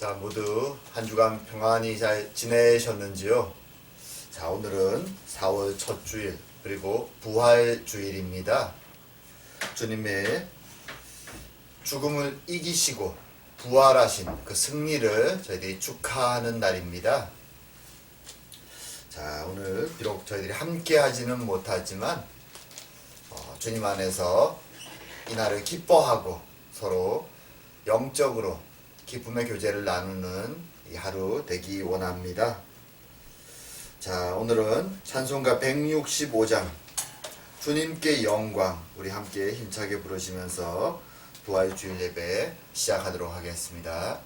자, 모두 한 주간 평안히 잘 지내셨는지요? 자, 오늘은 4월 첫 주일, 그리고 부활 주일입니다. 주님의 죽음을 이기시고 부활하신 그 승리를 저희들이 축하하는 날입니다. 자, 오늘 비록 저희들이 함께 하지는 못하지만 주님 안에서 이 날을 기뻐하고 서로 영적으로 기쁨의 교제를 나누는 이 하루 되기 원합니다. 자, 오늘은 찬송가 165장 주님께 영광, 우리 함께 힘차게 부르시면서 부활주일 예배 시작하도록 하겠습니다.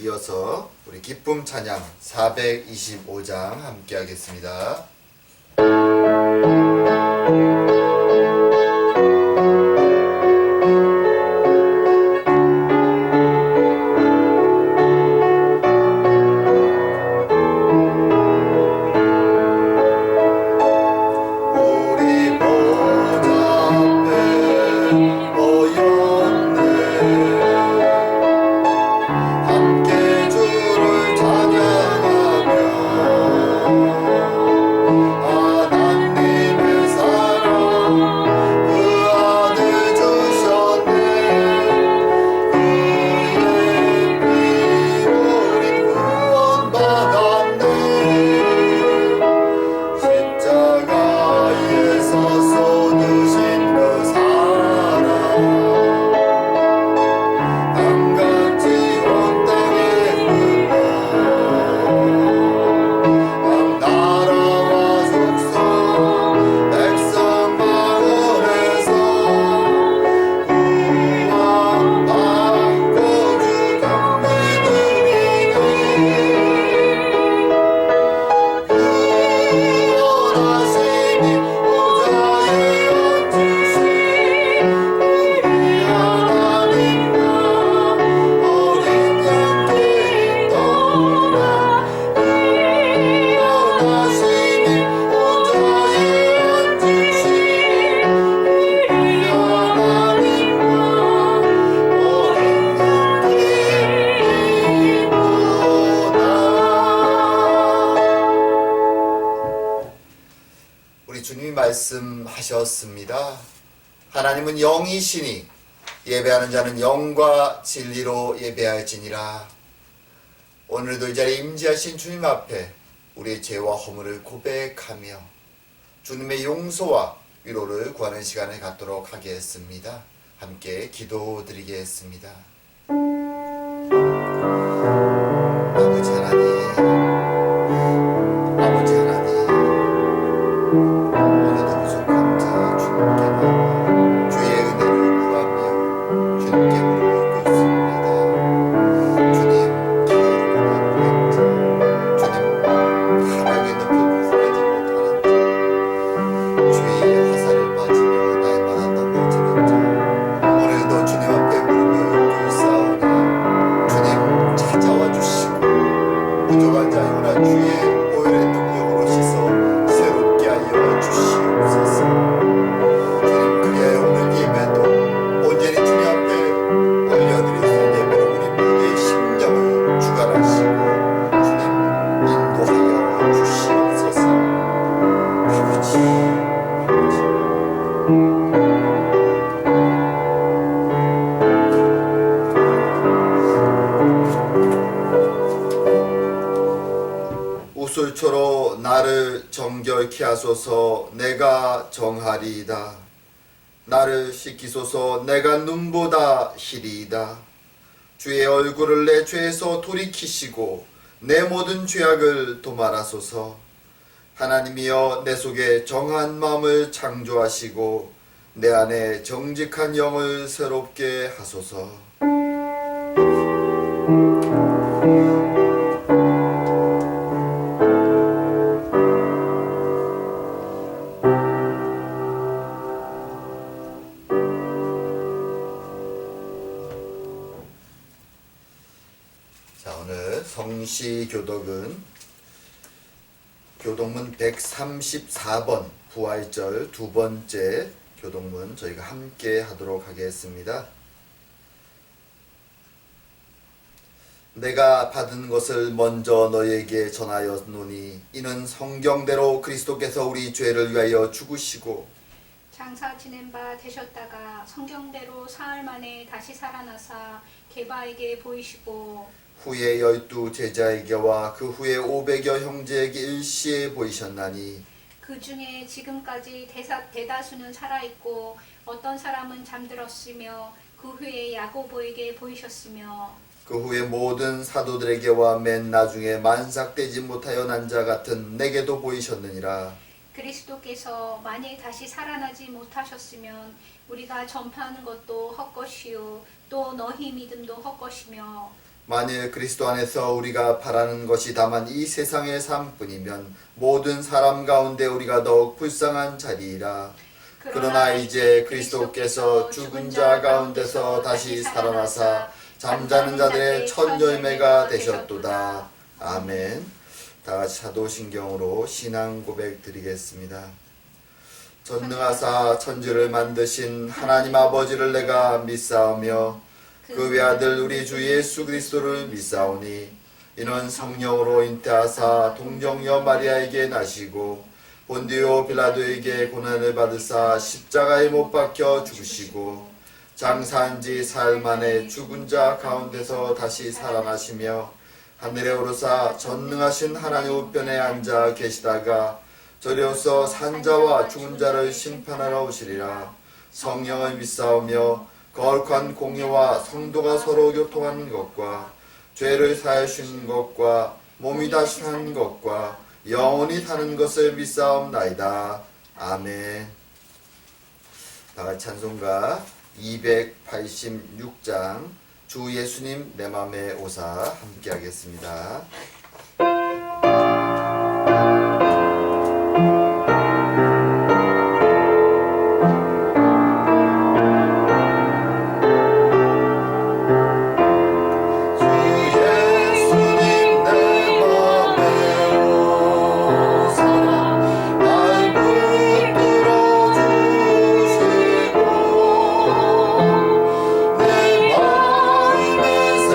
이어서 우리 기쁨 찬양 425장 함께 하겠습니다. 하나님의 사랑 하셨습니다. 하나님은 영이시니 예배하는 자는 영과 진리로 예배할지니라. 오늘도 이 자리에 임재하신 주님 앞에 우리의 죄와 허물을 고백하며 주님의 용서와 위로를 구하는 시간을 갖도록 하겠습니다. 함께 기도드리겠습니다. 아버지 하나님, 아버지 하나님, 오늘도 부족한 자 주님께 나와 주의 은혜를 구하며 주님께 무릎을 꿇습니다. 주님, 기도를 하는 자, 주님 하나님의 높을 구하지 못하는 자, 주의 화살을 맞으며 날마다 넘어지는 자, 오늘도 주님 앞에 무릎을 꿇사오니 주님 찾아와 주시고 부족한 자유나 주의 오열의 능력으로 씻어 새롭게 하여 주시옵소서. 주님, 그리하여 오늘 예배도 온전히 주님 앞에 올려드리는 예배로 우리 모두의 심령을 주관하시고 주님 인도하여 주시옵소서. 아버지, 우술초로 나를 정결케 하소서. 내가 정하리이다. 나를 씻기소서. 내가 눈보다 희리이다. 주의 얼굴을 내 죄에서 돌이키시고 내 모든 죄악을 도말하소서. 하나님이여, 내 속에 정한 마음을 창조하시고 내 안에 정직한 영을 새롭게 하소서. 자, 오늘 성시교독은 교독문 134번 부활절 두 번째 교독문 저희가 함께 하도록 하겠습니다. 내가 받은 것을 먼저 너희에게 전하였노니 이는 성경대로 그리스도께서 우리 죄를 위하여 죽으시고 장사 지낸 바 되셨다가 성경대로 사흘 만에 다시 살아나사 게바에게 보이시고 후에 12 제자에게와 그 후에 500여 형제에게 일시에 보이셨나니 그 중에 지금까지 대다수는 살아있고 어떤 사람은 잠들었으며 그 후에 야고보에게 보이셨으며 그 후에 모든 사도들에게와 맨 나중에 만삭되지 못하여 난 자 같은 내게도 보이셨느니라. 그리스도께서 만일 다시 살아나지 못하셨으면 우리가 전파하는 것도 헛것이요 또 너희 믿음도 헛것이며 만일 그리스도 안에서 우리가 바라는 것이 다만 이 세상의 삶뿐이면 모든 사람 가운데 우리가 더욱 불쌍한 자리이라. 그러나 이제 그리스도께서 죽은 자 가운데서 다시 살아나사 잠자는 자들의 첫 열매가 되셨도다. 아멘. 다같이 사도신경으로 신앙 고백 드리겠습니다. 전능하사 천지를 만드신 하나님 아버지를 내가 믿사오며 그 외아들 우리 주 예수 그리스도를 믿사오니 이는 성령으로 잉태하사 동정녀 마리아에게 나시고 본디오 빌라도에게 고난을 받으사 십자가에 못 박혀 죽으시고 장사한 지 사흘 만에 죽은 자 가운데서 다시 살아나시며 하늘에 오르사 전능하신 하나님 우편에 앉아 계시다가 저리로서 산자와 죽은 자를 심판하러 오시리라. 성령을 믿사오며 거룩한 공예와 성도가 서로 교통하는 것과 죄를 사하여 주시는 것과 몸이 다시 사는 것과 영원히 사는 것을 믿사옵나이다. 아멘. 다같이 찬송가 286장 주 예수님 내 맘에 오사 함께 하겠습니다. 내 마음에 새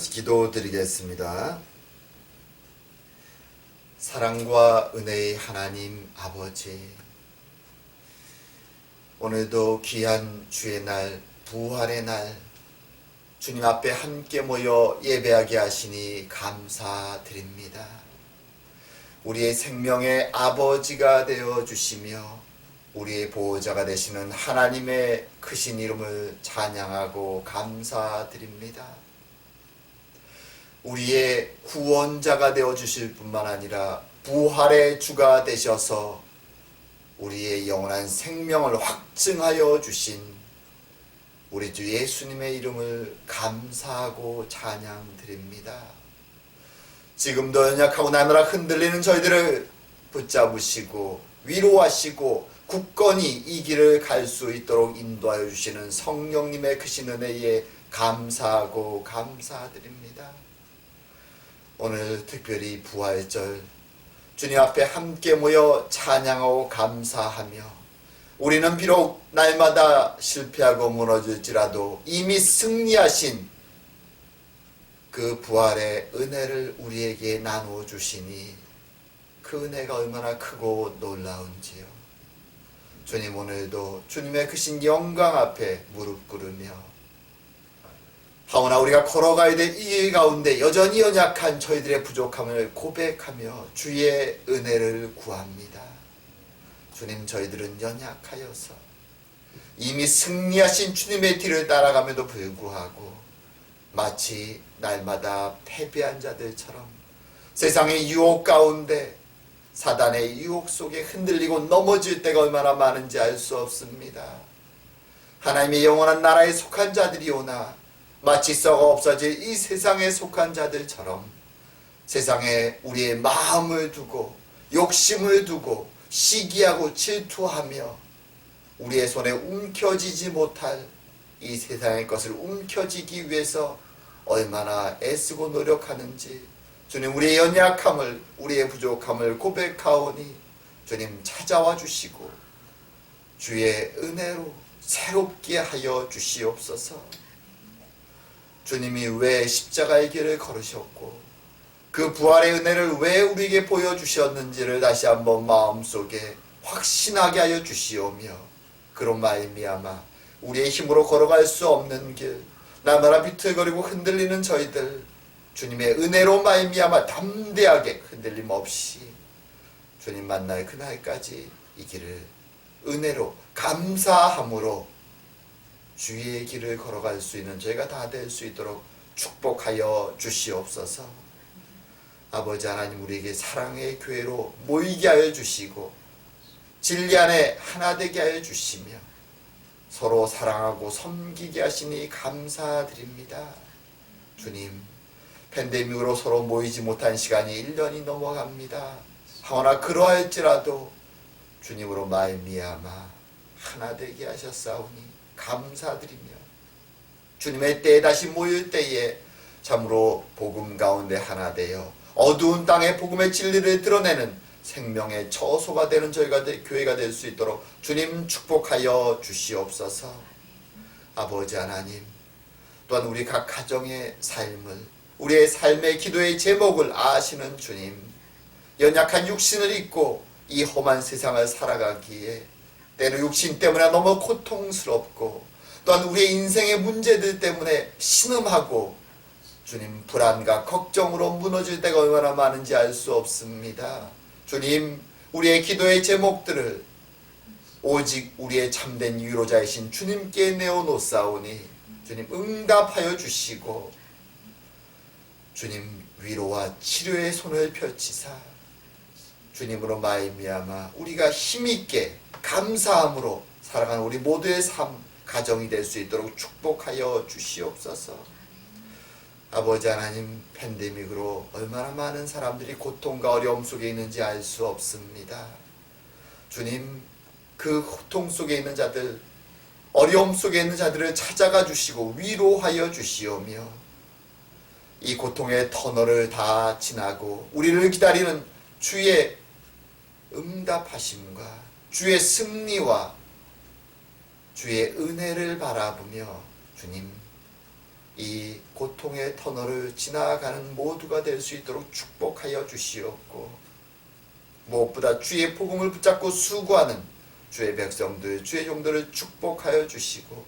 같이 기도드리겠습니다. 사랑과 은혜의 하나님 아버지, 오늘도 귀한 주의 날, 부활의 날, 주님 앞에 함께 모여 예배하게 하시니 감사드립니다. 우리의 생명의 아버지가 되어 주시며 우리의 보호자가 되시는 하나님의 크신 이름을 찬양하고 감사드립니다. 우리의 구원자가 되어 주실 뿐만 아니라 부활의 주가 되셔서 우리의 영원한 생명을 확증하여 주신 우리 주 예수님의 이름을 감사하고 찬양드립니다. 지금도 연약하고 나느라 흔들리는 저희들을 붙잡으시고 위로하시고 굳건히 이 길을 갈 수 있도록 인도하여 주시는 성령님의 크신 은혜에 감사하고 감사드립니다. 오늘 특별히 부활절 주님 앞에 함께 모여 찬양하고 감사하며 우리는 비록 날마다 실패하고 무너질지라도 이미 승리하신 그 부활의 은혜를 우리에게 나누어 주시니 그 은혜가 얼마나 크고 놀라운지요. 주님, 오늘도 주님의 크신 영광 앞에 무릎 꿇으며 하오나 우리가 걸어가야 될 이 길 가운데 여전히 연약한 저희들의 부족함을 고백하며 주의 은혜를 구합니다. 주님, 저희들은 연약하여서 이미 승리하신 주님의 뒤를 따라감에도 불구하고 마치 날마다 패배한 자들처럼 세상의 유혹 가운데 사단의 유혹 속에 흔들리고 넘어질 때가 얼마나 많은지 알 수 없습니다. 하나님의 영원한 나라에 속한 자들이 오나 마치 썩어 없어질 이 세상에 속한 자들처럼 세상에 우리의 마음을 두고 욕심을 두고 시기하고 질투하며 우리의 손에 움켜쥐지 못할 이 세상의 것을 움켜쥐기 위해서 얼마나 애쓰고 노력하는지 주님, 우리의 연약함을 우리의 부족함을 고백하오니 주님 찾아와 주시고 주의 은혜로 새롭게 하여 주시옵소서. 주님이 왜 십자가의 길을 걸으셨고 그 부활의 은혜를 왜 우리에게 보여주셨는지를 다시 한번 마음속에 확신하게 하여 주시오며 그런 말미암아 우리의 힘으로 걸어갈 수 없는 길, 날마다 비틀거리고 흔들리는 저희들 주님의 은혜로 말미암아 담대하게 흔들림 없이 주님 만날 그날까지 이 길을 은혜로 감사함으로 주의 길을 걸어갈 수 있는 저희가 다 될 수 있도록 축복하여 주시옵소서. 아버지 하나님, 우리에게 사랑의 교회로 모이게 하여 주시고 진리 안에 하나 되게 하여 주시며 서로 사랑하고 섬기게 하시니 감사드립니다. 주님, 팬데믹으로 서로 모이지 못한 시간이 1년이 넘어갑니다. 하오나 그러할지라도 주님으로 말미암아 하나 되게 하셨사오니 감사드리며 주님의 때에 다시 모일 때에 참으로 복음 가운데 하나 되어 어두운 땅에 복음의 진리를 드러내는 생명의 처소가 되는 저희가 교회가 될 수 있도록 주님 축복하여 주시옵소서. 아버지 하나님, 또한 우리 각 가정의 삶을 우리의 삶의 기도의 제목을 아시는 주님, 연약한 육신을 입고 이 험한 세상을 살아가기에 때로 육신 때문에 너무 고통스럽고 또한 우리의 인생의 문제들 때문에 신음하고 주님 불안과 걱정으로 무너질 때가 얼마나 많은지 알 수 없습니다. 주님, 우리의 기도의 제목들을 오직 우리의 참된 위로자이신 주님께 내어놓사오니 주님 응답하여 주시고 주님 위로와 치료의 손을 펼치사 주님으로 말미암아 우리가 힘있게 감사함으로 살아가는 우리 모두의 삶 가정이 될 수 있도록 축복하여 주시옵소서. 아버지 하나님, 팬데믹으로 얼마나 많은 사람들이 고통과 어려움 속에 있는지 알 수 없습니다. 주님, 그 고통 속에 있는 자들, 어려움 속에 있는 자들을 찾아가 주시고 위로하여 주시오며 이 고통의 터널을 다 지나고 우리를 기다리는 주의 응답하심과 주의 승리와 주의 은혜를 바라보며 주님 이 고통의 터널을 지나가는 모두가 될 수 있도록 축복하여 주시옵고, 무엇보다 주의 복음을 붙잡고 수고하는 주의 백성들, 주의 종들을 축복하여 주시고,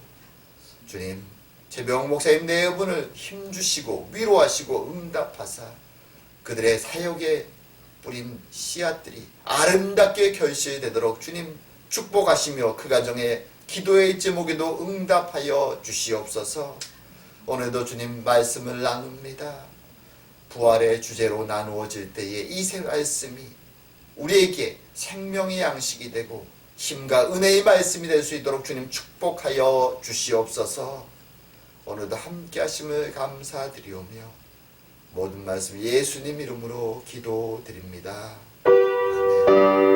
주님, 최병 목사님 네 분을 힘주시고 위로하시고 응답하사 그들의 사역에 뿌린 씨앗들이 아름답게 결실되도록 주님 축복하시며 그 가정에 기도의 제목에도 응답하여 주시옵소서. 오늘도 주님 말씀을 나눕니다. 부활의 주제로 나누어질 때에 이 말씀이 우리에게 생명의 양식이 되고 힘과 은혜의 말씀이 될 수 있도록 주님 축복하여 주시옵소서. 오늘도 함께 하심을 감사드리오며 모든 말씀 예수님 이름으로 기도드립니다. 아멘.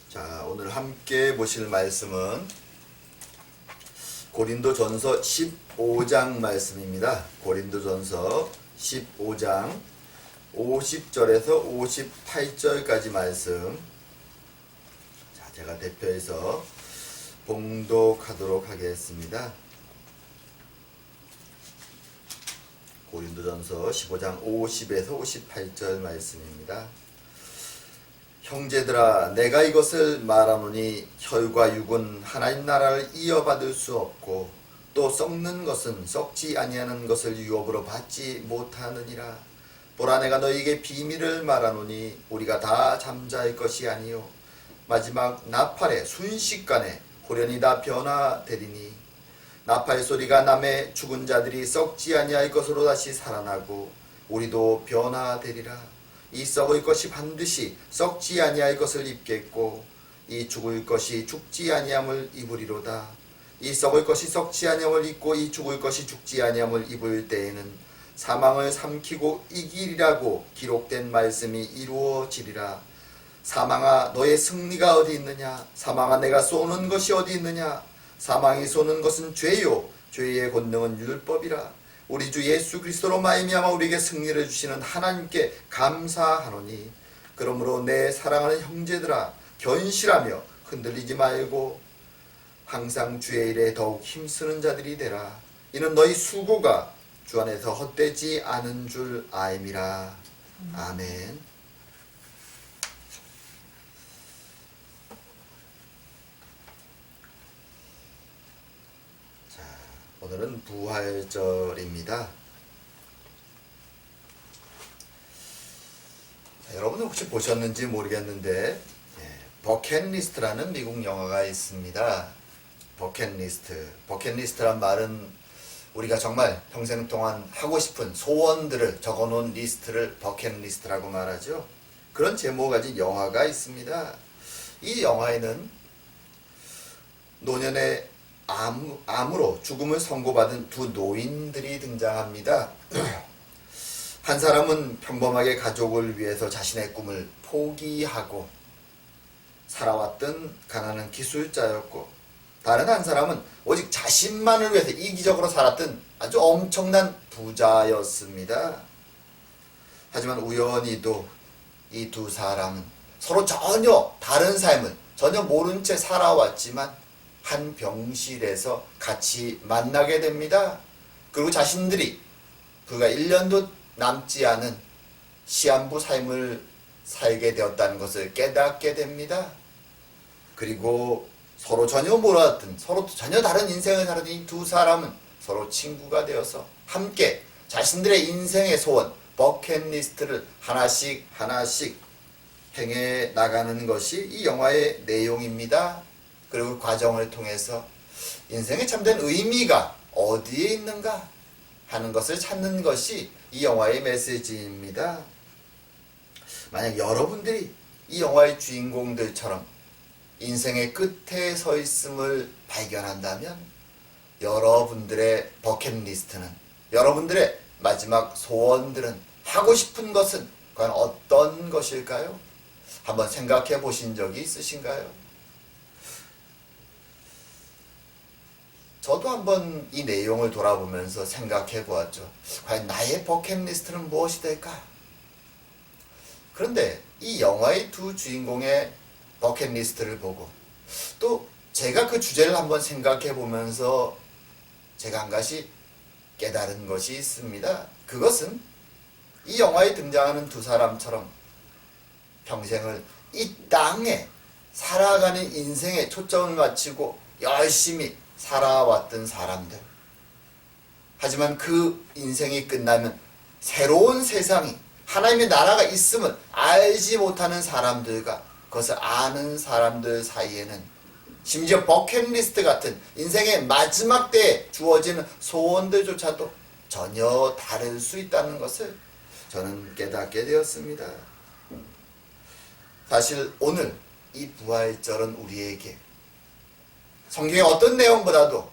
자, 오늘 함께 보실 말씀은 고린도전서 15장 말씀입니다. 고린도전서 15장 50절에서 58절까지 말씀. 자, 제가 대표해서 봉독하도록 하겠습니다. 고린도전서 15장 50에서 58절 말씀입니다. 형제들아, 내가 이것을 말하노니 혈과 육은 하나님 나라를 이어받을 수 없고 또 썩는 것은 썩지 아니하는 것을 유업으로 받지 못하느니라. 보라, 내가 너희에게 비밀을 말하노니 우리가 다 잠자일 것이 아니요 마지막 나팔의 순식간에 호련히 다 변화되리니 나팔 소리가 남의 죽은 자들이 썩지 아니할 것으로 다시 살아나고 우리도 변화되리라. 이 썩을 것이 반드시 썩지 아니할 것을 입겠고 이 죽을 것이 죽지 아니함을 입으리로다. 이 썩을 것이 썩지 아니함을 입고 이 죽을 것이 죽지 아니함을 입을 때에는 사망을 삼키고 이기리라고 기록된 말씀이 이루어지리라. 사망아, 너의 승리가 어디 있느냐? 사망아, 내가 쏘는 것이 어디 있느냐? 사망이 쏘는 것은 죄요 죄의 권능은 율법이라. 우리 주 예수 그리스도로 말미암아 우리에게 승리를 주시는 하나님께 감사하노니 그러므로 내 사랑하는 형제들아, 견실하며 흔들리지 말고 항상 주의 일에 더욱 힘쓰는 자들이 되라. 이는 너희 수고가 주 안에서 헛되지 않은 줄 아임이라. 아멘. 오늘은 부활절입니다. 여러분은 혹시 보셨는지 모르겠는데 버킷리스트라는 미국 영화가 있습니다. 버킷리스트란 말은 우리가 정말 평생 동안 하고 싶은 소원들을 적어놓은 리스트를 버킷리스트라고 말하죠. 그런 제목을 가진 영화가 있습니다. 이 영화에는 노년의 암으로 죽음을 선고받은 두 노인들이 등장합니다. 한 사람은 평범하게 가족을 위해서 자신의 꿈을 포기하고 살아왔던 가난한 기술자였고, 다른 한 사람은 오직 자신만을 위해서 이기적으로 살았던 아주 엄청난 부자였습니다. 하지만 우연히도 이 두 사람은 서로 전혀 다른 삶을 전혀 모른 채 살아왔지만 한 병실에서 같이 만나게 됩니다. 그리고 자신들이 그가 1년도 남지 않은 시한부 삶을 살게 되었다는 것을 깨닫게 됩니다. 그리고 서로 전혀 몰랐던, 서로 전혀 다른 인생을 살았던 이 두 사람은 서로 친구가 되어서 함께 자신들의 인생의 소원, 버킷리스트를 하나씩 행해 나가는 것이 이 영화의 내용입니다. 그리고 과정을 통해서 인생의 참된 의미가 어디에 있는가 하는 것을 찾는 것이 이 영화의 메시지입니다. 만약 여러분들이 이 영화의 주인공들처럼 인생의 끝에 서 있음을 발견한다면 여러분들의 버킷리스트는, 여러분들의 마지막 소원들은, 하고 싶은 것은 과연 어떤 것일까요? 한번 생각해 보신 적이 있으신가요? 저도 한번 이 내용을 돌아보면서 생각해 보았죠. 과연 나의 버킷리스트는 무엇이 될까? 그런데 이 영화의 두 주인공의 버킷리스트를 보고 또 제가 그 주제를 한번 생각해 보면서 제가 한 가지 깨달은 것이 있습니다. 그것은 이 영화에 등장하는 두 사람처럼 평생을 이 땅에 살아가는 인생에 초점을 맞추고 열심히 살아왔던 사람들. 하지만 그 인생이 끝나면 새로운 세상이, 하나님의 나라가 있음을 알지 못하는 사람들과 그것을 아는 사람들 사이에는 심지어 버킷리스트 같은 인생의 마지막 때에 주어지는 소원들조차도 전혀 다를 수 있다는 것을 저는 깨닫게 되었습니다. 사실 오늘 이 부활절은 우리에게 성경의 어떤 내용보다도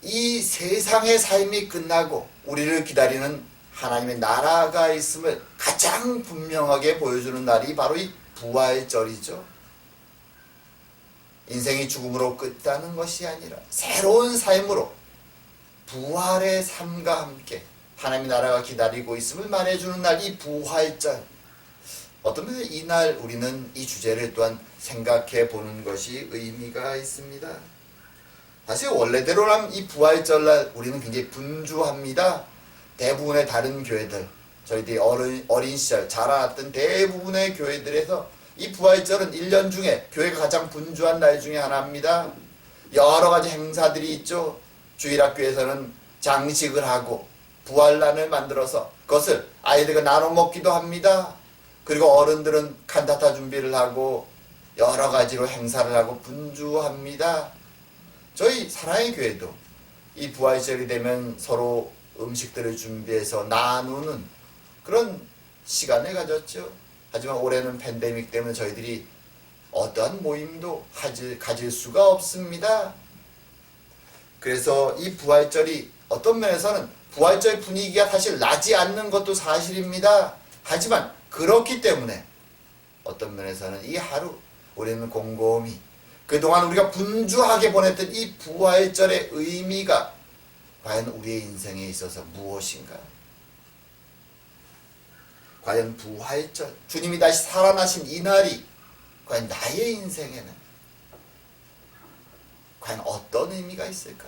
이 세상의 삶이 끝나고 우리를 기다리는 하나님의 나라가 있음을 가장 분명하게 보여주는 날이 바로 이 부활절이죠. 인생이 죽음으로 끝나는 것이 아니라 새로운 삶으로 부활의 삶과 함께 하나님의 나라가 기다리고 있음을 말해주는 날, 이 부활절. 어떤 면에서 이날 우리는 이 주제를 또한 생각해 보는 것이 의미가 있습니다. 사실 원래대로라면 이 부활절날 우리는 굉장히 분주합니다. 대부분의 다른 교회들, 저희들이 어린 시절 자라났던 대부분의 교회들에서 이 부활절은 1년 중에 교회가 가장 분주한 날 중에 하나입니다. 여러 가지 행사들이 있죠. 주일학교에서는 장식을 하고 부활란을 만들어서 그것을 아이들과 나눠 먹기도 합니다. 그리고 어른들은 칸타타 준비를 하고 여러 가지로 행사를 하고 분주합니다. 저희 사랑의 교회도 이 부활절이 되면 서로 음식들을 준비해서 나누는 그런 시간을 가졌죠. 하지만 올해는 팬데믹 때문에 저희들이 어떠한 모임도 가질 수가 없습니다. 그래서 이 부활절이 어떤 면에서는 부활절 분위기가 사실 나지 않는 것도 사실입니다. 하지만 그렇기 때문에 어떤 면에서는 이 하루 우리는 곰곰이 그동안 우리가 분주하게 보냈던 이 부활절의 의미가 과연 우리의 인생에 있어서 무엇인가? 과연 부활절, 주님이 다시 살아나신 이 날이 과연 나의 인생에는 과연 어떤 의미가 있을까?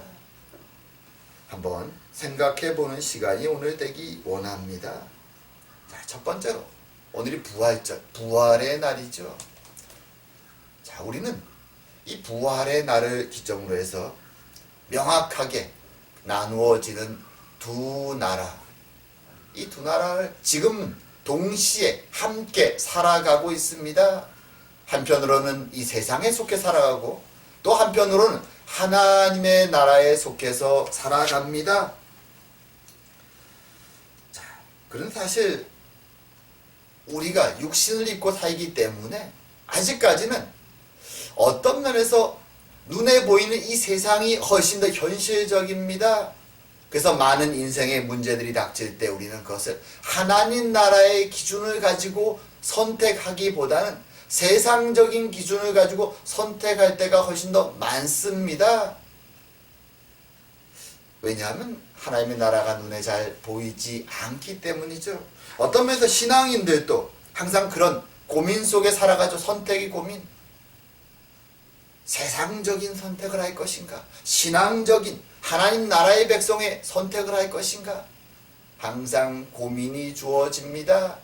한번 생각해보는 시간이 오늘 되기 원합니다. 자, 첫 번째로 오늘이 부활절, 부활의 날이죠. 자, 우리는 이 부활의 날을 기점으로 해서 명확하게 나누어지는 두 나라, 이 두 나라를 지금 동시에 함께 살아가고 있습니다. 한편으로는 이 세상에 속해 살아가고 또 한편으로는 하나님의 나라에 속해서 살아갑니다. 자, 그런 사실 우리가 육신을 입고 살기 때문에 아직까지는 어떤 면에서 눈에 보이는 이 세상이 훨씬 더 현실적입니다. 그래서 많은 인생의 문제들이 닥칠 때 우리는 그것을 하나님 나라의 기준을 가지고 선택하기보다는 세상적인 기준을 가지고 선택할 때가 훨씬 더 많습니다. 왜냐하면 하나님의 나라가 눈에 잘 보이지 않기 때문이죠. 어떤 면에서 신앙인들도 항상 그런 고민 속에 살아가죠. 선택의 고민. 세상적인 선택을 할 것인가? 신앙적인 하나님 나라의 백성의 선택을 할 것인가? 항상 고민이 주어집니다.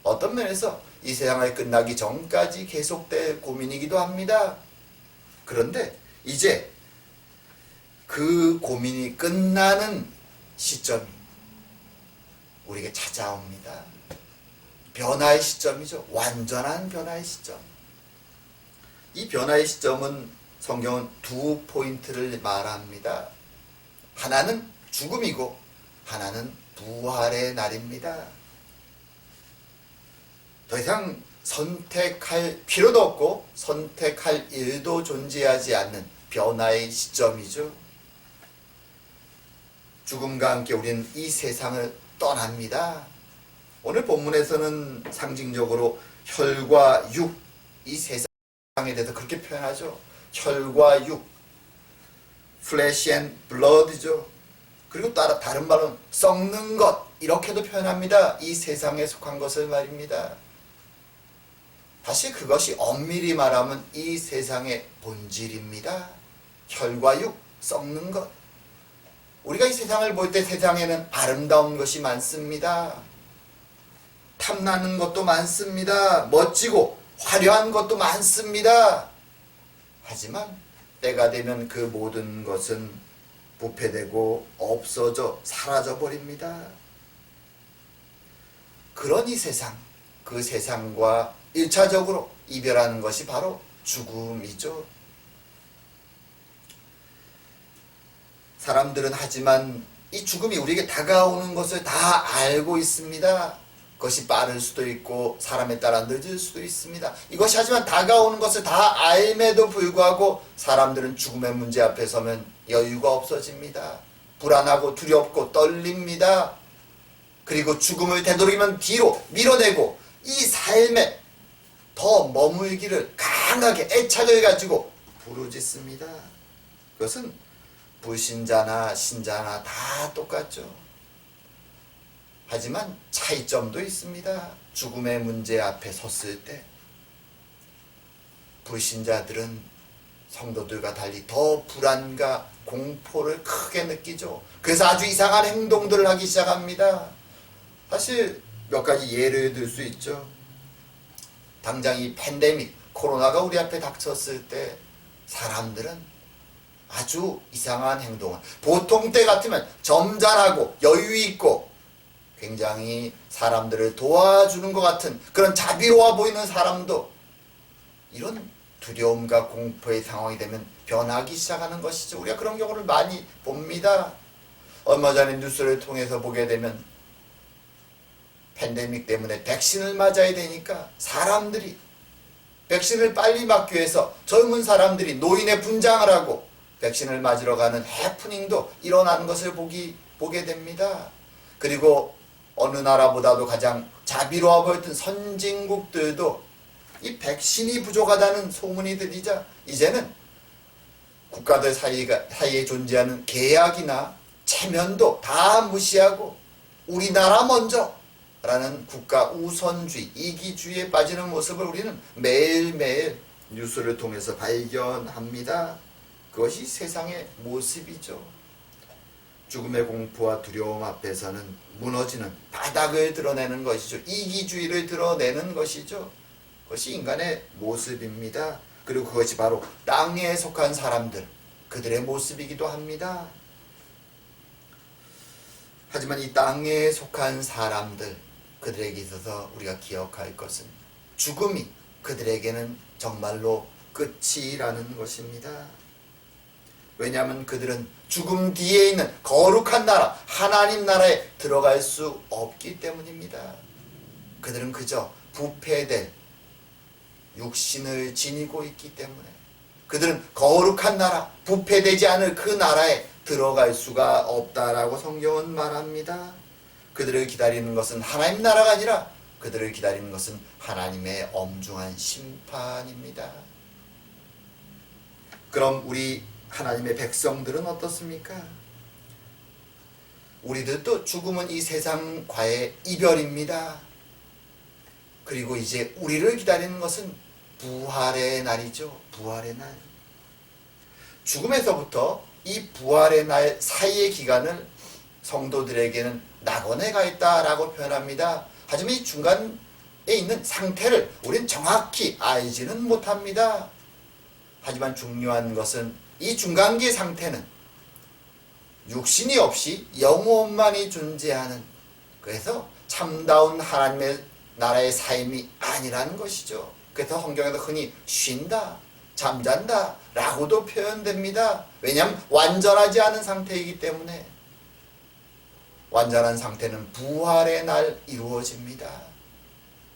어떤 면에서 이 세상을 끝나기 전까지 계속될 고민이기도 합니다. 그런데 이제 그 고민이 끝나는 시점이 우리에게 찾아옵니다. 변화의 시점이죠. 완전한 변화의 시점. 이 변화의 시점은 성경은 두 포인트를 말합니다. 하나는 죽음이고 하나는 부활의 날입니다. 더 이상 선택할 필요도 없고 선택할 일도 존재하지 않는 변화의 시점이죠. 죽음과 함께 우리는 이 세상을 떠납니다. 오늘 본문에서는 상징적으로 혈과 육, 이 세상에 대해서 그렇게 표현하죠. 혈과 육, flesh and blood죠. 그리고 다른 말로는 썩는 것, 이렇게도 표현합니다. 이 세상에 속한 것을 말입니다. 다시 그것이 엄밀히 말하면 이 세상의 본질입니다. 혈과 육, 썩는 것. 우리가 이 세상을 볼 때 세상에는 아름다운 것이 많습니다. 탐나는 것도 많습니다. 멋지고 화려한 것도 많습니다. 하지만 때가 되면 그 모든 것은 부패되고 없어져 사라져 버립니다. 그런 이 세상, 그 세상과 1차적으로 이별하는 것이 바로 죽음이죠. 사람들은 하지만 이 죽음이 우리에게 다가오는 것을 다 알고 있습니다. 그것이 빠를 수도 있고 사람에 따라 늦을 수도 있습니다. 이것이 하지만 다가오는 것을 다 알매도 불구하고 사람들은 죽음의 문제 앞에 서면 여유가 없어집니다. 불안하고 두렵고 떨립니다. 그리고 죽음을 되도록이면 뒤로 밀어내고 이 삶에 더 머물기를 강하게 애착을 가지고 부르짖습니다. 그것은 불신자나 신자나 다 똑같죠. 하지만 차이점도 있습니다. 죽음의 문제 앞에 섰을 때 불신자들은 성도들과 달리 더 불안과 공포를 크게 느끼죠. 그래서 아주 이상한 행동들을 하기 시작합니다. 사실 몇 가지 예를 들 수 있죠. 당장 이 팬데믹, 코로나가 우리 앞에 닥쳤을 때 사람들은 아주 이상한 행동을, 보통 때 같으면 점잖하고 여유있고 굉장히 사람들을 도와주는 것 같은 그런 자비로워 보이는 사람도 이런 두려움과 공포의 상황이 되면 변하기 시작하는 것이죠. 우리가 그런 경우를 많이 봅니다. 얼마 전에 뉴스를 통해서 보게 되면 팬데믹 때문에 백신을 맞아야 되니까 사람들이 백신을 빨리 맞기 위해서 젊은 사람들이 노인의 분장을 하고 백신을 맞으러 가는 해프닝도 일어나는 것을 보게 됩니다. 그리고 어느 나라보다도 가장 자비로워 보였던 선진국들도 이 백신이 부족하다는 소문이 들리자 이제는 국가들 사이에 존재하는 계약이나 체면도 다 무시하고 우리나라 먼저 라는 국가 우선주의, 이기주의에 빠지는 모습을 우리는 매일매일 뉴스를 통해서 발견합니다. 그것이 세상의 모습이죠. 죽음의 공포와 두려움 앞에서는 무너지는 바닥을 드러내는 것이죠. 이기주의를 드러내는 것이죠. 그것이 인간의 모습입니다. 그리고 그것이 바로 땅에 속한 사람들, 그들의 모습이기도 합니다. 하지만 이 땅에 속한 사람들, 그들에게 있어서 우리가 기억할 것은 죽음이 그들에게는 정말로 끝이라는 것입니다. 왜냐하면 그들은 죽음 뒤에 있는 거룩한 나라, 하나님 나라에 들어갈 수 없기 때문입니다. 그들은 그저 부패될 육신을 지니고 있기 때문에 그들은 거룩한 나라, 부패되지 않을 그 나라에 들어갈 수가 없다라고 성경은 말합니다. 그들을 기다리는 것은 하나님 나라가 아니라 그들을 기다리는 것은 하나님의 엄중한 심판입니다. 그럼 우리 하나님의 백성들은 어떻습니까? 우리들도 죽음은 이 세상과의 이별입니다. 그리고 이제 우리를 기다리는 것은 부활의 날이죠. 부활의 날. 죽음에서부터 이 부활의 날 사이의 기간을 성도들에게는 낙원에 가 있다라고 표현합니다. 하지만 이 중간에 있는 상태를 우리는 정확히 알지는 못합니다. 하지만 중요한 것은 이 중간기 상태는 육신이 없이 영혼만이 존재하는, 그래서 참다운 하나님의 나라의 삶이 아니라는 것이죠. 그래서 성경에서 흔히 쉰다, 잠잔다 라고도 표현됩니다. 왜냐하면 완전하지 않은 상태이기 때문에. 완전한 상태는 부활의 날 이루어집니다.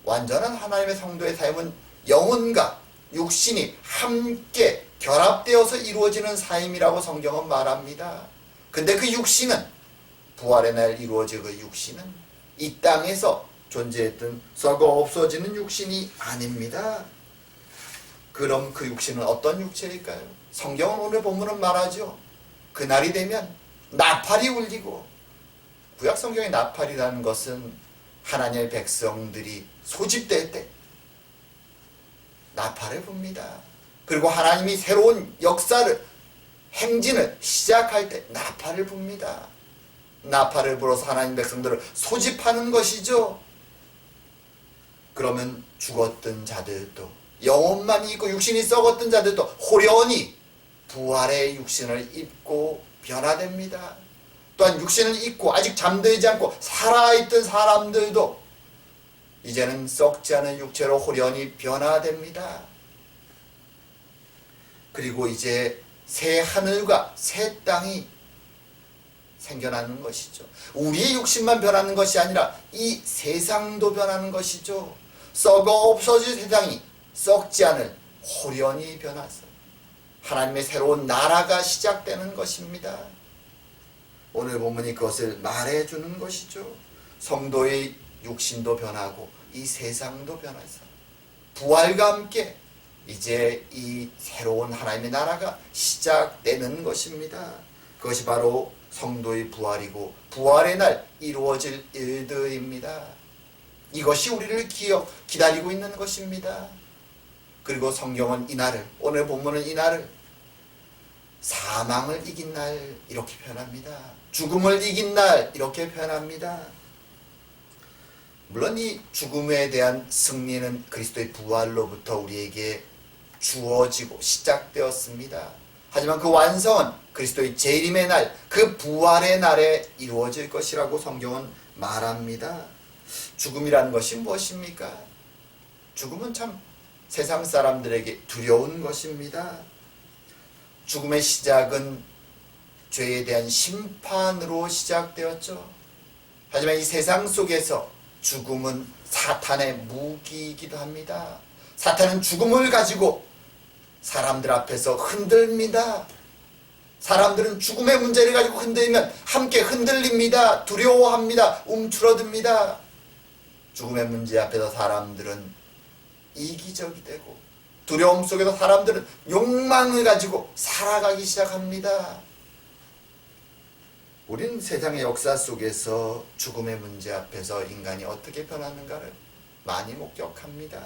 완전한 하나님의 성도의 삶은 영혼과 육신이 함께 결합되어서 이루어지는 삶이라고 성경은 말합니다. 근데 그 육신은 부활의 날 이루어질 그 육신은 이 땅에서 존재했던 썩어 없어지는 육신이 아닙니다. 그럼 그 육신은 어떤 육체일까요? 성경은 오늘 본문은 말하죠. 그날이 되면 나팔이 울리고, 구약 성경의 나팔이라는 것은 하나님의 백성들이 소집될 때 나팔을 붑니다. 그리고 하나님이 새로운 역사를, 행진을 시작할 때 나팔을 붑니다. 나팔을 불어서 하나님 백성들을 소집하는 것이죠. 그러면 죽었던 자들도, 영혼만 있고 육신이 썩었던 자들도 호련히 부활의 육신을 입고 변화됩니다. 또한 육신을 입고 아직 잠들지 않고 살아있던 사람들도 이제는 썩지 않은 육체로 호련히 변화됩니다. 그리고 이제 새 하늘과 새 땅이 생겨나는 것이죠. 우리의 육신만 변하는 것이 아니라 이 세상도 변하는 것이죠. 썩어 없어질 세상이 썩지 않을 호련히 변화서 하나님의 새로운 나라가 시작되는 것입니다. 오늘 본문이 그것을 말해주는 것이죠. 성도의 육신도 변하고 이 세상도 변해서 부활과 함께 이제 이 새로운 하나님의 나라가 시작되는 것입니다. 그것이 바로 성도의 부활이고 부활의 날 이루어질 일들입니다. 이것이 우리를 기다리고 있는 것입니다. 그리고 성경은 이날을, 오늘 본문은 이날을 사망을 이긴 날 이렇게 표현합니다. 죽음을 이긴 날 이렇게 표현합니다. 물론 이 죽음에 대한 승리는 그리스도의 부활로부터 우리에게 주어지고 시작되었습니다. 하지만 그 완성은 그리스도의 재림의 날, 그 부활의 날에 이루어질 것이라고 성경은 말합니다. 죽음이라는 것이 무엇입니까? 죽음은 참 세상 사람들에게 두려운 것입니다. 죽음의 시작은 죄에 대한 심판으로 시작되었죠. 하지만 이 세상 속에서 죽음은 사탄의 무기이기도 합니다. 사탄은 죽음을 가지고 사람들 앞에서 흔들립니다. 사람들은 죽음의 문제를 가지고 흔들리면 함께 흔들립니다. 두려워합니다. 움츠러듭니다. 죽음의 문제 앞에서 사람들은 이기적이 되고, 두려움 속에서 사람들은 욕망을 가지고 살아가기 시작합니다. 우린 세상의 역사 속에서 죽음의 문제 앞에서 인간이 어떻게 변하는가를 많이 목격합니다.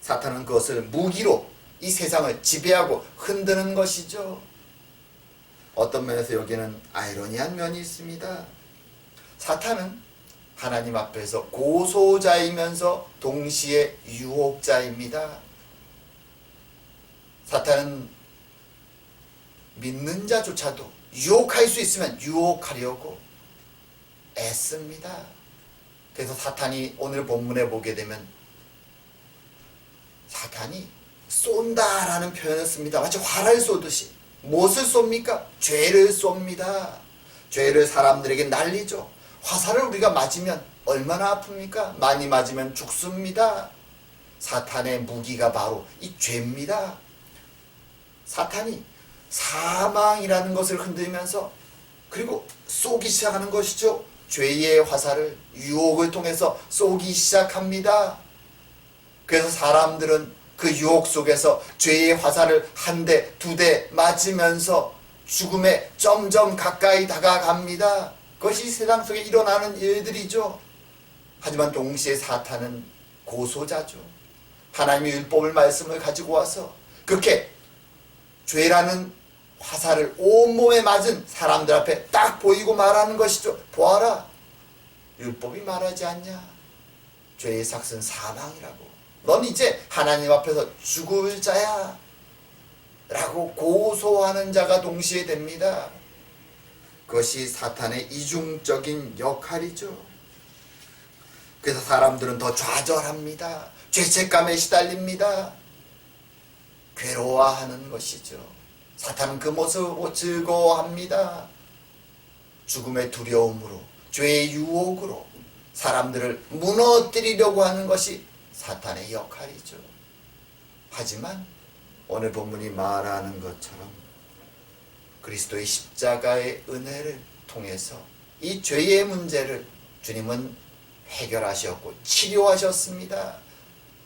사탄은 그것을 무기로 이 세상을 지배하고 흔드는 것이죠. 어떤 면에서 여기는 아이러니한 면이 있습니다. 사탄은 하나님 앞에서 고소자이면서 동시에 유혹자입니다. 사탄은 믿는 자조차도 유혹할 수 있으면 유혹하려고 애씁니다. 그래서 사탄이 오늘 본문에 보게 되면 사탄이 쏜다라는 표현을 씁니다. 마치 활을 쏘듯이. 무엇을 쏩니까? 죄를 쏩니다. 죄를 사람들에게 날리죠. 화살을 우리가 맞으면 얼마나 아픕니까? 많이 맞으면 죽습니다. 사탄의 무기가 바로 이 죄입니다. 사탄이 사망이라는 것을 흔들면서 그리고 쏘기 시작하는 것이죠. 죄의 화살을 유혹을 통해서 쏘기 시작합니다. 그래서 사람들은 그 유혹 속에서 죄의 화살을 한 대, 두 대 맞으면서 죽음에 점점 가까이 다가갑니다. 그것이 세상 속에 일어나는 일들이죠. 하지만 동시에 사탄은 고소자죠. 하나님의 율법을 말씀을 가지고 와서 그렇게 죄라는 화살을 온몸에 맞은 사람들 앞에 딱 보이고 말하는 것이죠. 보아라, 율법이 말하지 않냐? 죄의 삭은 사망이라고. 넌 이제 하나님 앞에서 죽을 자야 라고 고소하는 자가 동시에 됩니다. 그것이 사탄의 이중적인 역할이죠. 그래서 사람들은 더 좌절합니다. 죄책감에 시달립니다. 괴로워하는 것이죠. 사탄은 그 모습을 보고 즐거워합니다. 죽음의 두려움으로, 죄의 유혹으로 사람들을 무너뜨리려고 하는 것이 사탄의 역할이죠. 하지만 오늘 본문이 말하는 것처럼 그리스도의 십자가의 은혜를 통해서 이 죄의 문제를 주님은 해결하셨고 치료하셨습니다.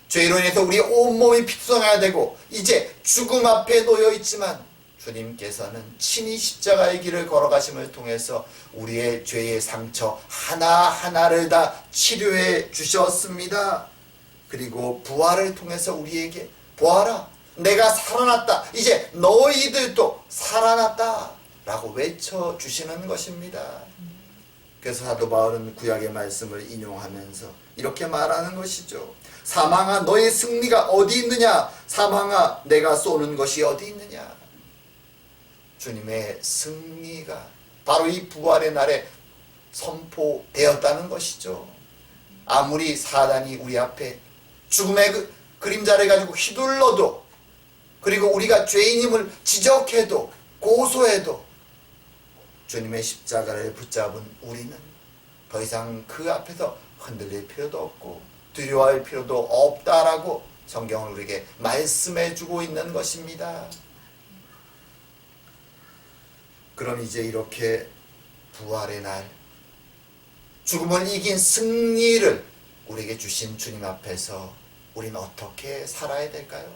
죄로 인해서 우리 온몸이 피투성해야 되고 이제 죽음 앞에 놓여 있지만 주님께서는 친히 십자가의 길을 걸어가심을 통해서 우리의 죄의 상처 하나하나를 다 치료해 주셨습니다. 그리고 부활을 통해서 우리에게 보아라, 내가 살아났다, 이제 너희들도 살아났다 라고 외쳐주시는 것입니다. 그래서 사도 바울은 구약의 말씀을 인용하면서 이렇게 말하는 것이죠. 사망아, 너의 승리가 어디 있느냐? 사망아, 내가 쏘는 것이 어디 있느냐? 주님의 승리가 바로 이 부활의 날에 선포되었다는 것이죠. 아무리 사단이 우리 앞에 죽음의 그림자를 가지고 휘둘러도, 그리고 우리가 죄인임을 지적해도 고소해도 주님의 십자가를 붙잡은 우리는 더 이상 그 앞에서 흔들릴 필요도 없고 두려워할 필요도 없다라고 성경을 우리에게 말씀해 주고 있는 것입니다. 그럼 이제 이렇게 부활의 날, 죽음을 이긴 승리를 우리에게 주신 주님 앞에서 우리는 어떻게 살아야 될까요?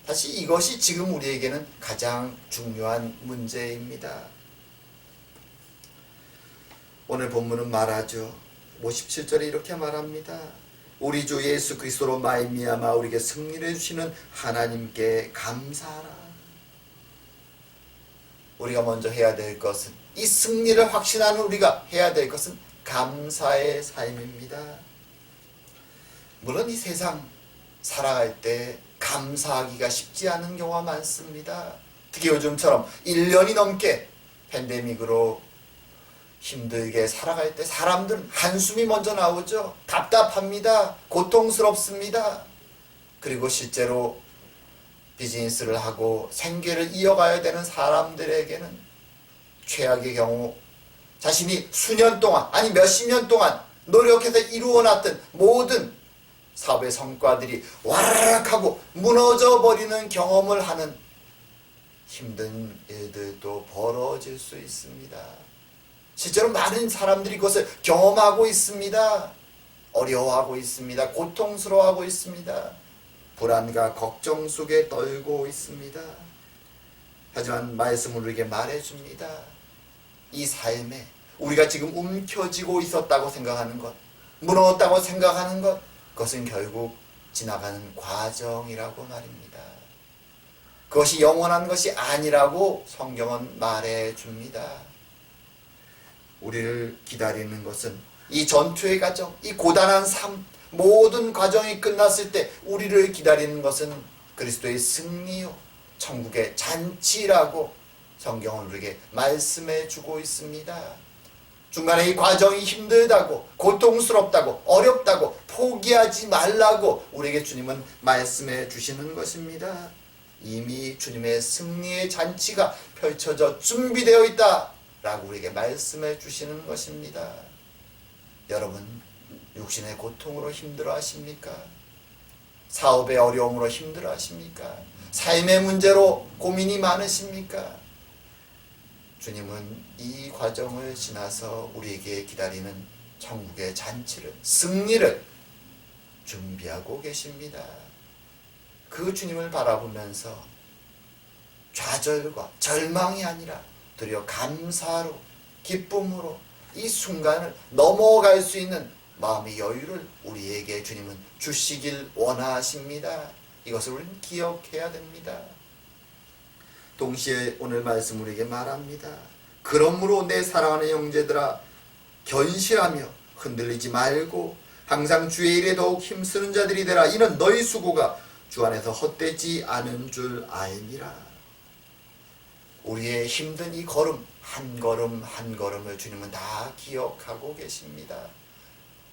사실 이것이 지금 우리에게는 가장 중요한 문제입니다. 오늘 본문은 말하죠. 57절에 이렇게 말합니다. 우리 주 예수 그리스도로 말미암아 우리에게 승리를 주시는 하나님께 감사하라. 우리가 먼저 해야 될 것은, 이 승리를 확신하는 우리가 해야 될 것은 감사의 삶입니다. 물론 이 세상 살아갈 때 감사하기가 쉽지 않은 경우가 많습니다. 특히 요즘처럼 1년이 넘게 팬데믹으로 힘들게 살아갈 때 사람들은 한숨이 먼저 나오죠. 답답합니다. 고통스럽습니다. 그리고 실제로 비즈니스를 하고 생계를 이어가야 되는 사람들에게는 최악의 경우 자신이 수년 동안, 아니 몇십 년 동안 노력해서 이루어놨던 모든 사업의 성과들이 와르르 하고 무너져 버리는 경험을 하는 힘든 일들도 벌어질 수 있습니다. 실제로 많은 사람들이 그것을 경험하고 있습니다. 어려워하고 있습니다. 고통스러워하고 있습니다. 불안과 걱정 속에 떨고 있습니다. 하지만 말씀은 우리에게 말해줍니다. 이 삶에 우리가 지금 움켜쥐고 있었다고 생각하는 것, 무너졌다고 생각하는 것, 그것은 결국 지나가는 과정이라고 말입니다. 그것이 영원한 것이 아니라고 성경은 말해줍니다. 우리를 기다리는 것은 이 전투의 과정, 이 고단한 삶, 모든 과정이 끝났을 때 우리를 기다리는 것은 그리스도의 승리요, 천국의 잔치라고 성경은 우리에게 말씀해 주고 있습니다. 중간에 이 과정이 힘들다고, 고통스럽다고, 어렵다고 포기하지 말라고 우리에게 주님은 말씀해 주시는 것입니다. 이미 주님의 승리의 잔치가 펼쳐져 준비되어 있다 라고 우리에게 말씀해 주시는 것입니다. 여러분, 육신의 고통으로 힘들어 하십니까? 사업의 어려움으로 힘들어 하십니까? 삶의 문제로 고민이 많으십니까? 주님은 이 과정을 지나서 우리에게 기다리는 천국의 잔치를, 승리를 준비하고 계십니다. 그 주님을 바라보면서 좌절과 절망이 아니라 도리어 감사로, 기쁨으로 이 순간을 넘어갈 수 있는 마음의 여유를 우리에게 주님은 주시길 원하십니다. 이것을 우리는 기억해야 됩니다. 동시에 오늘 말씀 우리에게 말합니다. 그러므로 내 사랑하는 형제들아, 견실하며 흔들리지 말고 항상 주의 일에 더욱 힘쓰는 자들이 되라. 이는 너희 수고가 주 안에서 헛되지 않은 줄 알미라. 우리의 힘든 이 걸음, 한 걸음 한 걸음을 주님은 다 기억하고 계십니다.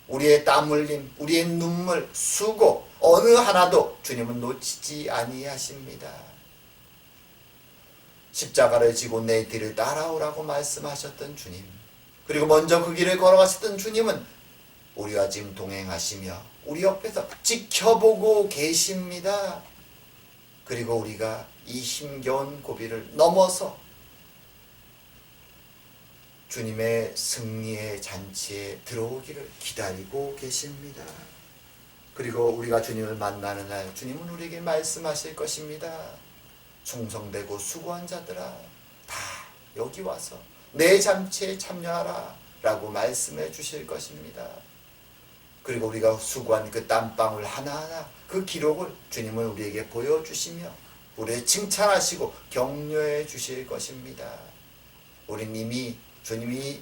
우리의 땀 흘림, 우리의 눈물, 수고 어느 하나도 주님은 놓치지 아니하십니다. 십자가를 지고 내 뒤를 따라오라고 말씀하셨던 주님, 그리고 먼저 그 길을 걸어가셨던 주님은 우리와 지금 동행하시며 우리 옆에서 지켜보고 계십니다. 그리고 우리가 이 힘겨운 고비를 넘어서 주님의 승리의 잔치에 들어오기를 기다리고 계십니다. 그리고 우리가 주님을 만나는 날 주님은 우리에게 말씀하실 것입니다. 충성되고 수고한 자들아, 다 여기 와서 내 잔치에 참여하라 라고 말씀해 주실 것입니다. 그리고 우리가 수고한 그 땀방울 하나하나 그 기록을 주님은 우리에게 보여주시며 우리를 칭찬하시고 격려해 주실 것입니다. 우린 이미 주님이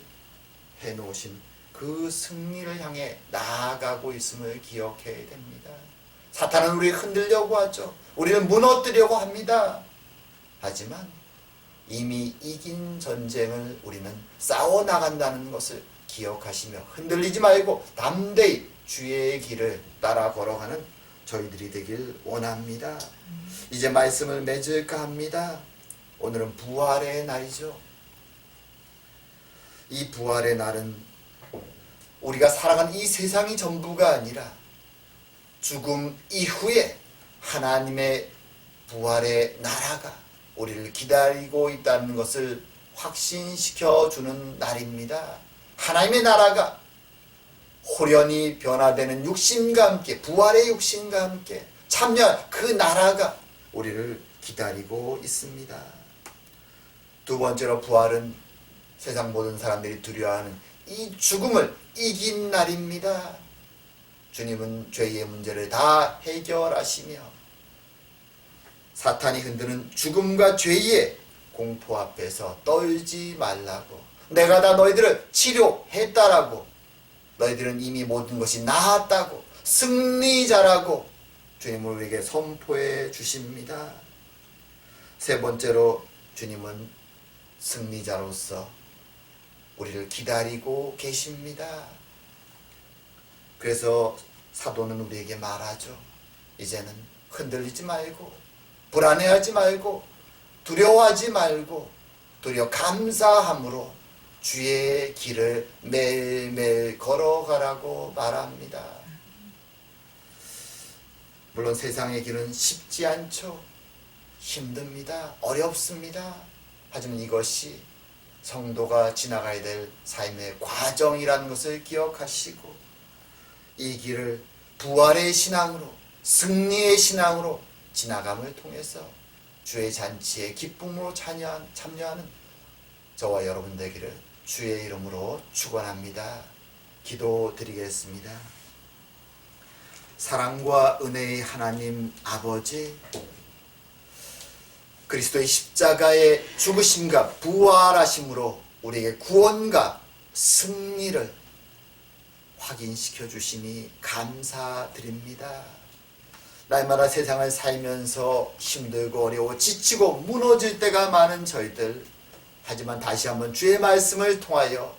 해놓으신 그 승리를 향해 나아가고 있음을 기억해야 됩니다. 사탄은 우리를 흔들려고 하죠. 우리를 무너뜨리려고 합니다. 하지만 이미 이긴 전쟁을 우리는 싸워나간다는 것을 기억하시며 흔들리지 말고 담대히 주의 길을 따라 걸어가는 저희들이 되길 원합니다. 이제 말씀을 맺을까 합니다. 오늘은 부활의 날이죠. 이 부활의 날은 우리가 살아가는 이 세상이 전부가 아니라 죽음 이후에 하나님의 부활의 나라가 우리를 기다리고 있다는 것을 확신시켜 주는 날입니다. 하나님의 나라가 호련히 변화되는 육신과 함께, 부활의 육신과 함께 참여한 그 나라가 우리를 기다리고 있습니다. 두 번째로 부활은 세상 모든 사람들이 두려워하는 이 죽음을 이긴 날입니다. 주님은 죄의 문제를 다 해결하시며 사탄이 흔드는 죽음과 죄의 공포 앞에서 떨지 말라고, 내가 다 너희들을 치료했다라고, 너희들은 이미 모든 것이 나았다고, 승리자라고 주님은 우리에게 선포해 주십니다. 세 번째로 주님은 승리자로서 우리를 기다리고 계십니다. 그래서 사도는 우리에게 말하죠. 이제는 흔들리지 말고, 불안해하지 말고, 두려워하지 말고, 도리어 감사함으로 주의 길을 매일매일 걸어가라고 말합니다. 물론 세상의 길은 쉽지 않죠. 힘듭니다. 어렵습니다. 하지만 이것이 성도가 지나가야 될 삶의 과정이라는 것을 기억하시고 이 길을 부활의 신앙으로, 승리의 신앙으로 지나감을 통해서 주의 잔치에 기쁨으로 참여하는 저와 여러분 되기를 주의 이름으로 축원합니다. 기도드리겠습니다. 사랑과 은혜의 하나님 아버지, 그리스도의 십자가의 죽으심과 부활하심으로 우리에게 구원과 승리를 확인시켜 주시니 감사드립니다. 날마다 세상을 살면서 힘들고 어려워 지치고 무너질 때가 많은 저희들, 하지만 다시 한번 주의 말씀을 통하여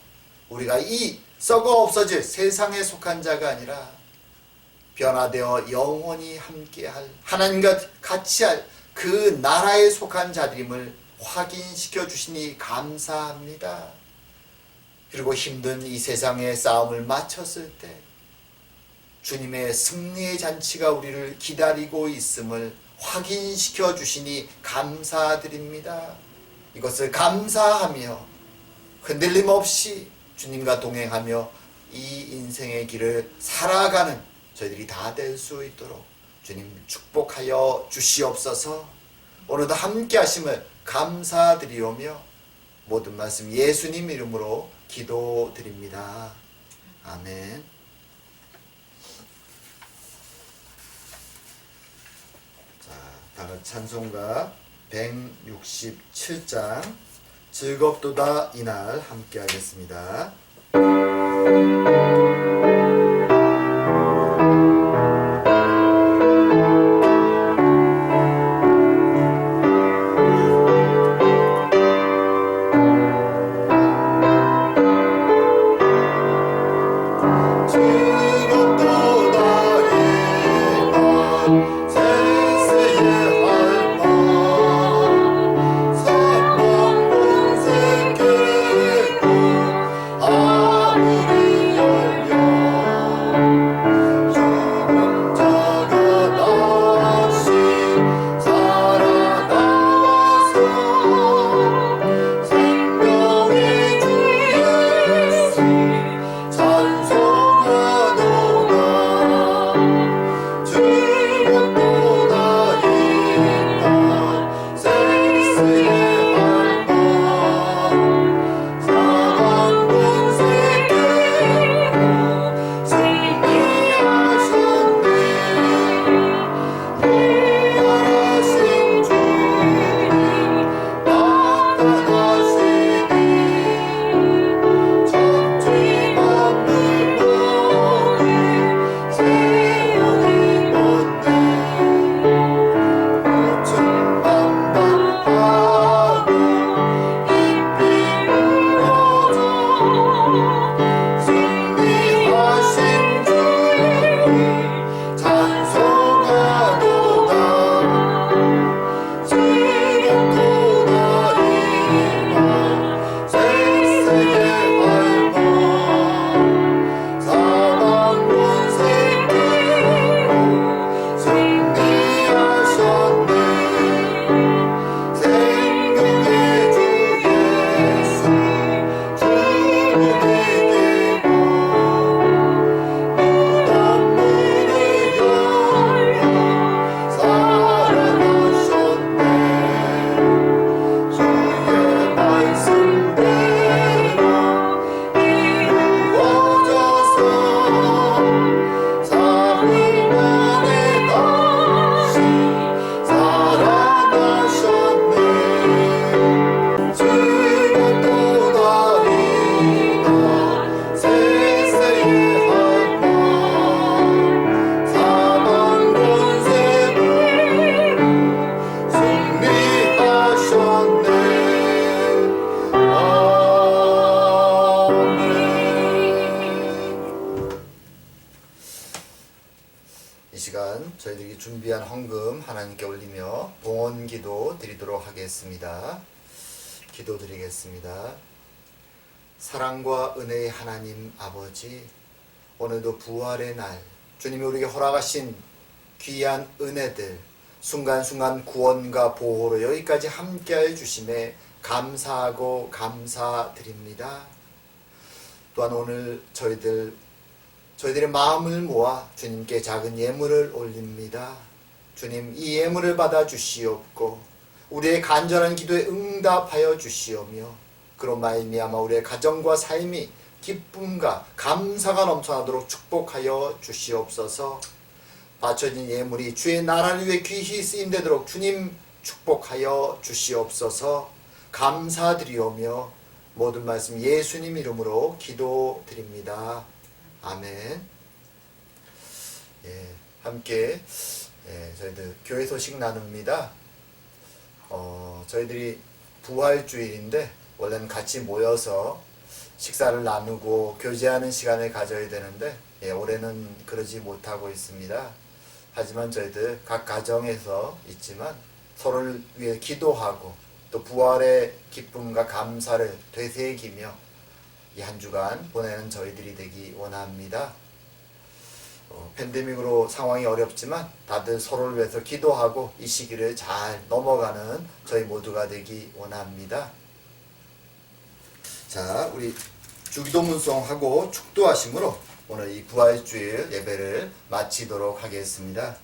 우리가 이 썩어 없어질 세상에 속한 자가 아니라 변화되어 영원히 함께할, 하나님과 같이 할 그 나라에 속한 자들임을 확인시켜 주시니 감사합니다. 그리고 힘든 이 세상의 싸움을 마쳤을 때 주님의 승리의 잔치가 우리를 기다리고 있음을 확인시켜 주시니 감사드립니다. 이것을 감사하며 흔들림 없이 주님과 동행하며 이 인생의 길을 살아가는 저희들이 다 될 수 있도록 주님 축복하여 주시옵소서. 오늘도 함께 하심을 감사드리오며 모든 말씀 예수님 이름으로 기도드립니다. 아멘. 자, 다같이 찬송가 167장 즐겁도다 이날 함께 하겠습니다. 아무리 이 시간 저희들이 준비한 헌금 하나님께 올리며 봉헌 기도 드리도록 하겠습니다. 기도 드리겠습니다. 사랑과 은혜의 하나님 아버지, 오늘도 부활의 날 주님이 우리에게 허락하신 귀한 은혜들, 순간순간 구원과 보호로 여기까지 함께하여 주심에 감사하고 감사드립니다. 또한 오늘 저희들의 마음을 모아 주님께 작은 예물을 올립니다. 주님, 이 예물을 받아 주시옵고 우리의 간절한 기도에 응답하여 주시오며 그로 말미암아 우리의 가정과 삶이 기쁨과 감사가 넘쳐나도록 축복하여 주시옵소서. 바쳐진 예물이 주의 나라를 위해 귀히 쓰임되도록 주님 축복하여 주시옵소서. 감사드리오며 모든 말씀 예수님 이름으로 기도드립니다. 아멘. 함께 저희들 교회 소식 나눕니다. 저희들이 부활주일인데 원래는 같이 모여서 식사를 나누고 교제하는 시간을 가져야 되는데 올해는 그러지 못하고 있습니다. 하지만 저희들 각 가정에서 있지만 서로를 위해 기도하고 또 부활의 기쁨과 감사를 되새기며 이 한 주간 보내는 저희들이 되기 원합니다. 팬데믹으로 상황이 어렵지만 다들 서로를 위해서 기도하고 이 시기를 잘 넘어가는 저희 모두가 되기 원합니다. 자, 우리 주기도문송하고 축도하심으로 오늘 이 부활주일 예배를 마치도록 하겠습니다.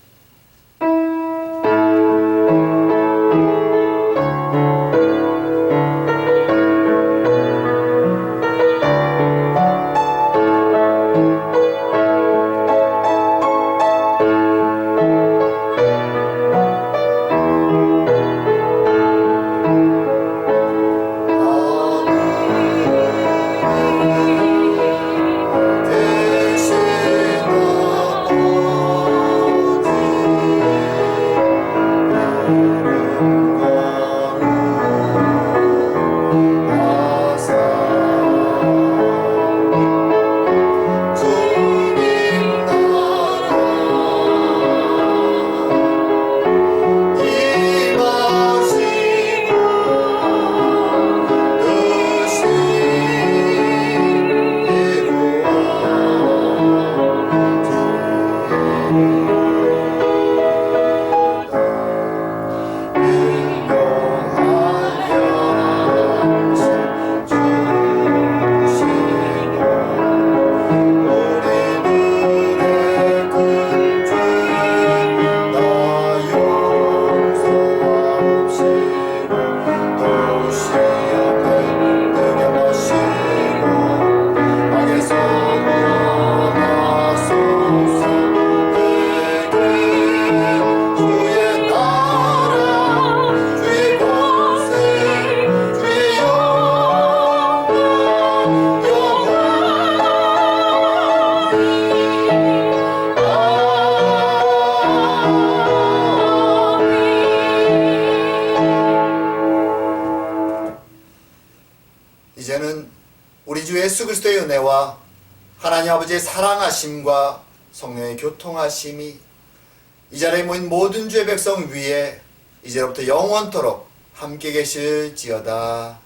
이제는 우리 주 예수 그리스도의 은혜와 하나님 아버지의 사랑하심과 성령의 교통하심이 이 자리에 모인 모든 주의 백성 위에 이제로부터 영원토록 함께 계실지어다.